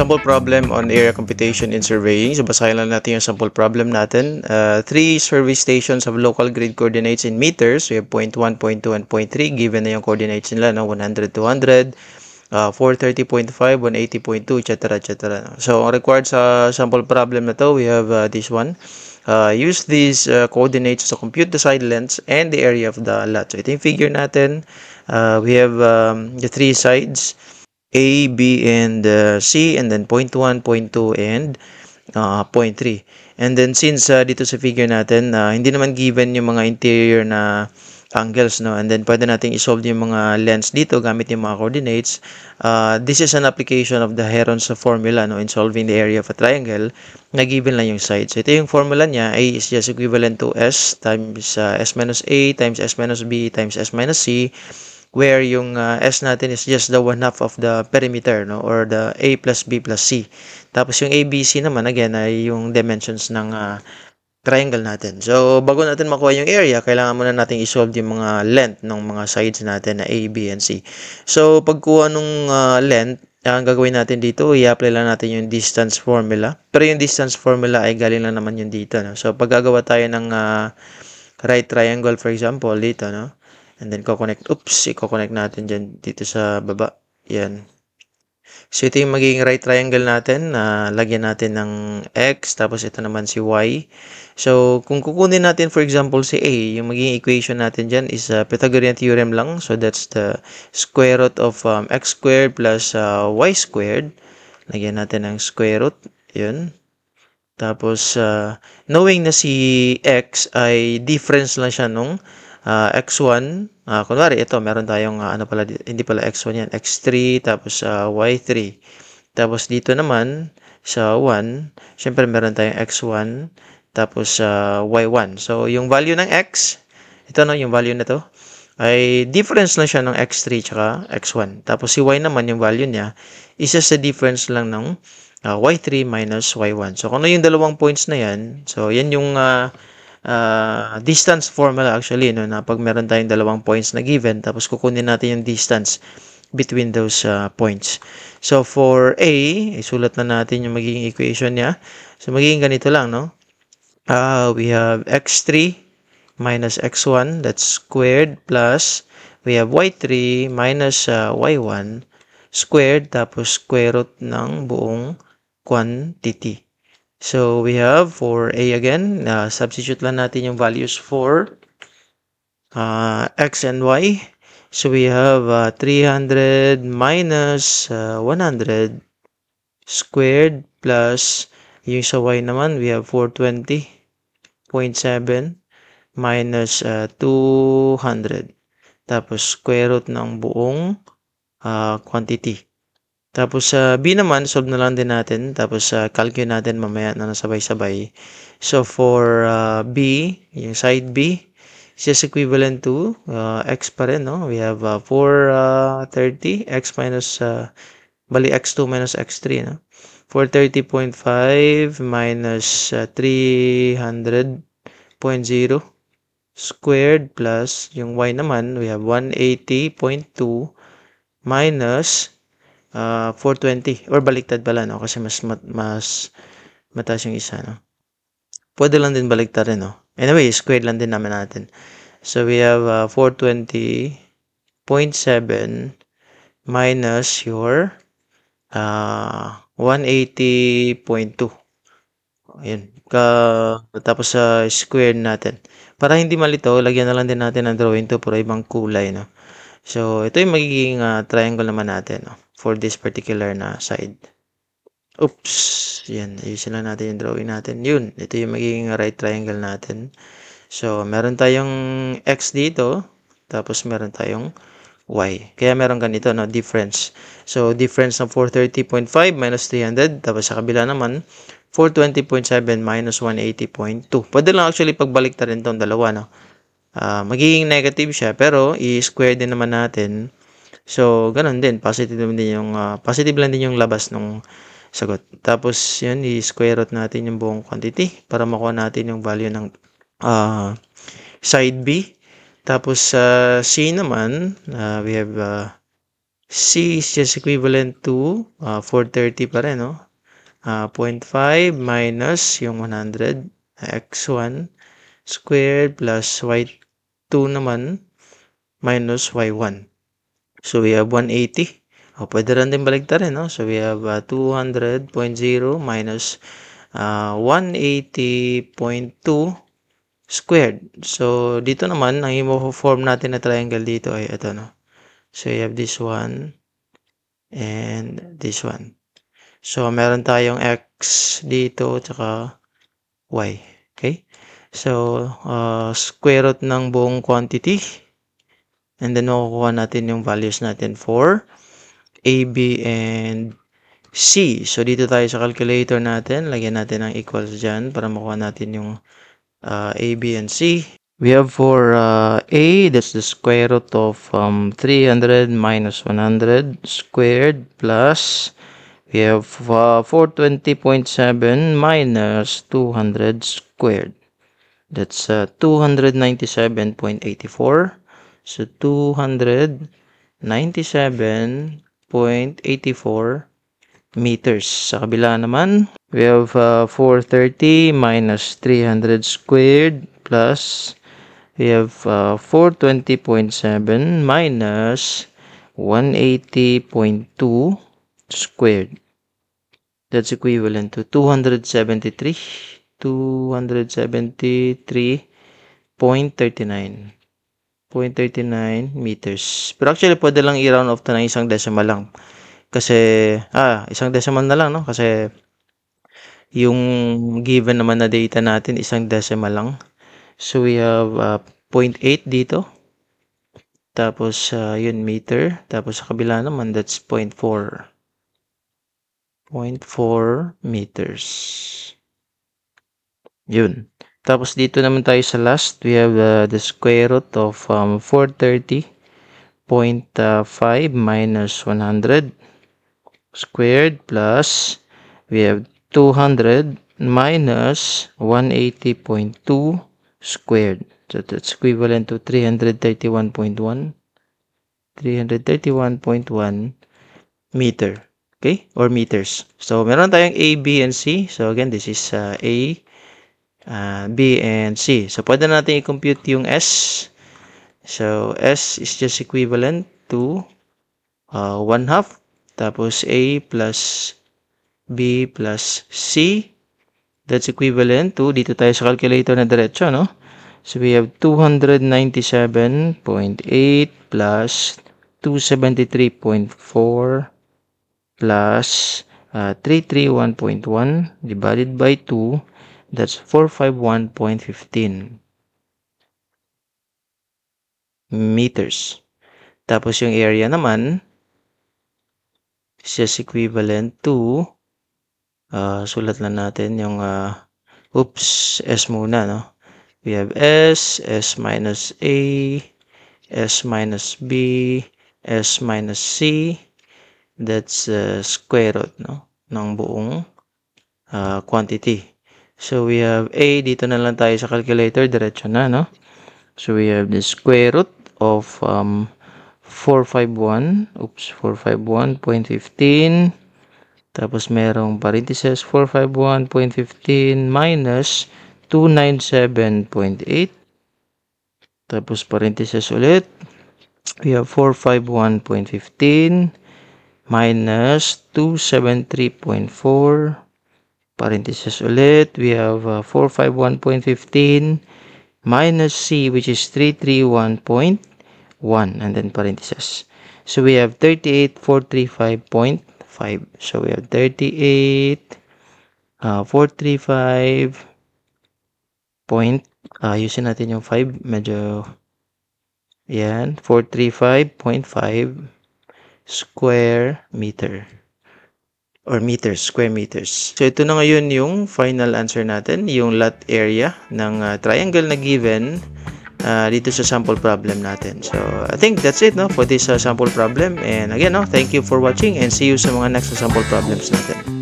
Sample problem on area computation in surveying. So, basahin lang natin yung sample problem natin. Three survey stations have local grid coordinates in meters. We have 0.1, 0.2, and 0.3. Given na yung coordinates nila, no? 100, 200, 430.5, 180.2, etc. etc. So, ang required sa sample problem na to, we have this one. Use these coordinates to compute the side lengths and the area of the lot. So, ito yung figure natin. We have the three sides. A, B, and C, and then 0.1, 0.2, and 0.3. And then since dito sa figure natin, hindi naman given yung mga interior na angles, no? And then pwede nating isolve yung mga lengths dito gamit yung mga coordinates. This is an application of the Heron's formula, no? In solving the area of a triangle na given lang yung sides. So ito yung formula niya. A is just equivalent to S times S minus A times S minus B times S minus C, where yung S natin is just the 1/2 of the perimeter, no, or the A plus B plus C. Tapos yung ABC naman, again, ay yung dimensions ng triangle natin. So, bago natin makuha yung area, kailangan muna natin isolve yung mga length ng mga sides natin na A, B, and C. So, pagkuha nung length, ang gagawin natin dito, i-apply lang natin yung distance formula. Pero yung distance formula ay galing lang naman yung dito, no? So, pag gagawa tayo ng right triangle, for example, dito, no? And then, i-coconnect natin dyan dito sa baba. Yan. So, ito yung magiging right triangle natin. Lagyan natin ng X, tapos ito naman si Y. So, kung kukunin natin, for example, si A, yung magiging equation natin dyan is Pythagorean theorem lang. So, that's the square root of X squared plus Y squared. Lagyan natin ng square root. Yun. Tapos, knowing na si X ay difference lang siya nung x1, kunwari ito, meron tayong hindi pala x1 yan, x3, tapos y3. Tapos dito naman, sa 1, syempre meron tayong x1, tapos y1. So, yung value ng x, ito no, yung value na to, ay difference lang siya ng x3 tsaka x1. Tapos si y naman, yung value niya, isa sa difference lang ng y3 minus y1. So, kung ano yung dalawang points na yan, so yan yung distance formula actually, no, na pag meron tayong dalawang points na given, tapos kukunin natin yung distance between those points. So, for A, isulat na natin yung magiging equation niya. So, magiging ganito lang, no? We have x3 minus x1, that's squared, plus we have y3 minus y1 squared, tapos square root ng buong quantity. So, we have for A again, substitute lang natin yung values for X and Y. So, we have 300 minus 100 squared plus yung sa Y naman, we have 420.7 minus 200. Tapos, square root ng buong quantity. Tapos sa B naman, solve na lang din natin. Tapos calculate natin mamaya na nasabay-sabay. So for B, yung side B, is just equivalent to X pa rin, no? We have 430, X minus, X2 minus X3, no? 430.5 minus 300.0 squared plus yung Y naman, we have 180.2 minus 420 or baliktad pala, no, kasi mas mataas yung isa, no. Pwede lang din baliktarin, no. Anyway, squared lang din naman natin. So we have 420.7 minus your 180.2. Ayun. Tapos squared natin. Para hindi malito, lagyan na lang din natin ng drawing to para ibang kulay, no. So ito yung magiging triangle naman natin, no, for this particular na side. Oops! Yan. Ayusin lang natin yung drawing natin. Yun. Ito yung magiging right triangle natin. So, meron tayong X dito. Tapos, meron tayong Y. Kaya meron ganito, no? Difference. So, difference ng 430.5 minus 300. Tapos, sa kabila naman, 420.7 minus 180.2. Pwede lang actually pagbalik rin itong dalawa, no? Magiging negative siya, pero i-square din naman natin. So, ganun din. Positive lang din yung labas ng sagot. Tapos, yun, i-square root natin yung buong quantity para makuha natin yung value ng side B. Tapos, C naman, we have C is just equivalent to 430 pa rin, no? 0.5 minus yung 100, x1 squared plus y2 naman minus y1. So, we have 180. Pwede rin din baligtarin, no? So, we have 200.0 minus 180.2 squared. So, dito naman, ang i-form natin na triangle dito ay ito, no? So, you have this one and this one. So, meron tayong x dito tsaka y. Okay? So, square root ng buong quantity. And then, makukuha natin yung values natin for A, B, and C. So, dito tayo sa calculator natin. Lagyan natin ng equals dyan para makuha natin yung A, B, and C. We have for A, that's the square root of 300 minus 100 squared plus we have 420.7 minus 200 squared. That's 297.84. So, 297.84 meters. Sa kabila naman, we have 430 minus 300 squared plus we have 420.7 minus 180.2 squared. That's equivalent to 273.39 meters. Pero actually, pwede lang i-round off na ng isang decimal lang. Kasi, isang decimal na lang, no? Kasi, yung given naman na data natin, isang decimal lang. So, we have 0.8 dito. Tapos, yun, meter. Tapos, sa kabila naman, that's 0.4. 0.4 meters. Yun. Tapos, dito naman tayo sa last. We have the square root of 430.5 minus 100 squared plus we have 200 minus 180.2 squared. So that's equivalent to 331.1 meter. Okay? Or meters. So meron tayong A, B, and C. So again, this is A, B, and C. So pwede natin i-compute yung S. So S is just equivalent to 1/2. Tapos A plus B plus C. That's equivalent to, dito tayo sa calculator na diretso, no? So we have 297.8 plus 273.4 plus 331.1 divided by 2. That's 451.15 meters. Tapos yung area naman is just equivalent to, sulat lang natin yung, S muna, no? We have S minus A, S minus B, S minus C. That's square root, no? Ng buong quantity. So, we have A, dito na lang tayo sa calculator, diretso na, no? So, we have the square root of 451.15. Tapos, merong parentheses, 451.15 minus 297.8. Tapos, parentheses ulit. We have 451.15 minus 273.4. Parentheses ulit. We have 451.15 minus C, which is 331.1. And then parentheses. So, we have 38,435.5. So, we have 38,435. Ayusin natin yung 5. Medyo, yan, 435.5 square meter. Or meters, square meters. So, ito na ngayon yung final answer natin, yung lot area ng triangle na given dito sa sample problem natin. So, I think that's it, no, for this sample problem. And again, no, thank you for watching and see you sa mga next sample problems natin.